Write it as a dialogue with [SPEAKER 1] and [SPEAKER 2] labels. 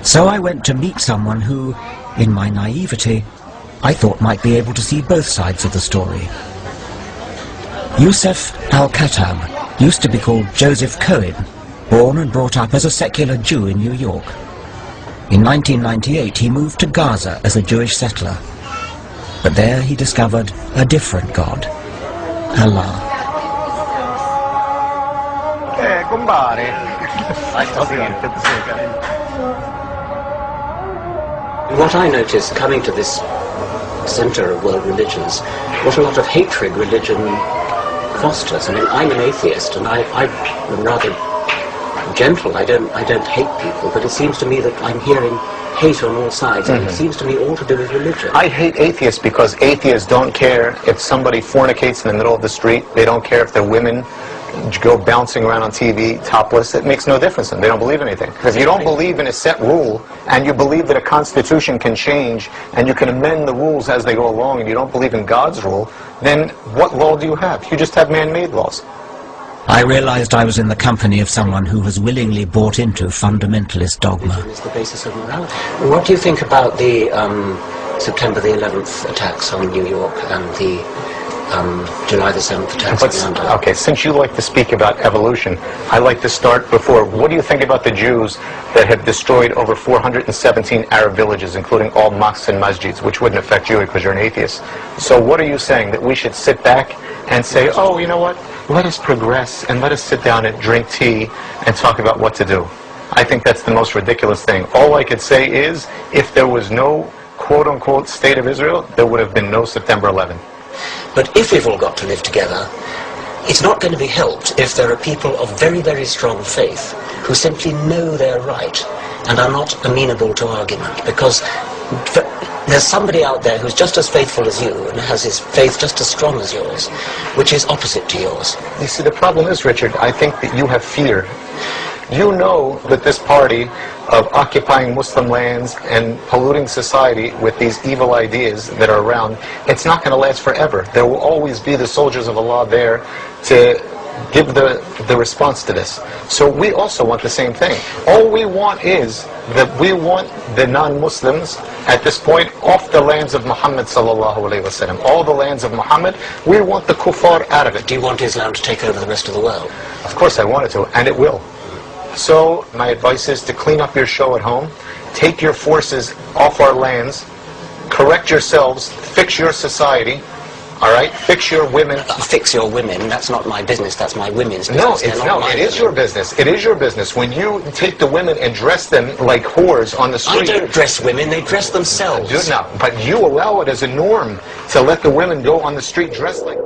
[SPEAKER 1] So I went to meet someone who, in my naivety, I thought might be able to see both sides of the story. Yusuf al-Khattab used to be called Joseph Cohen, born and brought up as a secular Jew in New York. In 1998 he moved to Gaza as a Jewish settler, but there he discovered a different God, Allah.
[SPEAKER 2] What I noticed coming to this center of world religions, what a lot of hatred religion fosters. I mean, I'm an atheist, and I'm rather gentle. I don't hate people, but it seems to me that I'm hearing hate on all sides, and it seems to me all to do with religion.
[SPEAKER 3] I hate atheists because atheists don't care if somebody fornicates in the middle of the street. They don't care if they're women go bouncing around on TV topless. It makes no difference to them. They don't believe anything. If you don't believe in a set rule, and you believe that a constitution can change, and you can amend the rules as they go along, and you don't believe in God's rule, then what law do you have? You just have man-made laws.
[SPEAKER 1] I realized I was in the company of someone who has willingly bought into fundamentalist dogma.
[SPEAKER 2] Is the basis of morality. What do you think about the September the 11th attacks on New York and the July the 7th attacks in London?
[SPEAKER 3] Okay, since you like to speak about evolution, I like to start before. What do you think about the Jews that have destroyed over 417 Arab villages, including all mosques and masjids, which wouldn't affect you because you're an atheist? So what are you saying? That we should sit back and say, oh, you know what? Let us progress and let us sit down and drink tea and talk about what to do. I think that's the most ridiculous thing. All I could say is, if there was no quote-unquote state of Israel, there would have been no September 11th.
[SPEAKER 2] But if we've all got to live together, it's not going to be helped if there are people of very, very strong faith who simply know they're right and are not amenable to argument, because there's somebody out there who's just as faithful as you and has his faith just as strong as yours, which is opposite to yours.
[SPEAKER 3] You see, the problem is, Richard, I think that you have fear. You know that this party of occupying Muslim lands and polluting society with these evil ideas that are around, it's not going to last forever. There will always be the soldiers of Allah there to give the response to this. So we also want the same thing. All we want is that we want the non-Muslims at this point off the lands of Muhammad sallallahu alaihi wasallam. All the lands of Muhammad, we want the kuffar out of it.
[SPEAKER 2] Do you want Islam to take over the rest of the world?
[SPEAKER 3] Of course I want it to, and it will. So my advice is to clean up your show at home, take your forces off our lands, correct yourselves, fix your society, all right? Fix your women.
[SPEAKER 2] Fix your women, that's not my business, that's my women's business.
[SPEAKER 3] No, it is your business. It is your business. When you take the women and dress them like whores on the street.
[SPEAKER 2] I don't dress women, they dress themselves.
[SPEAKER 3] But you allow it as a norm to let the women go on the street dressed like...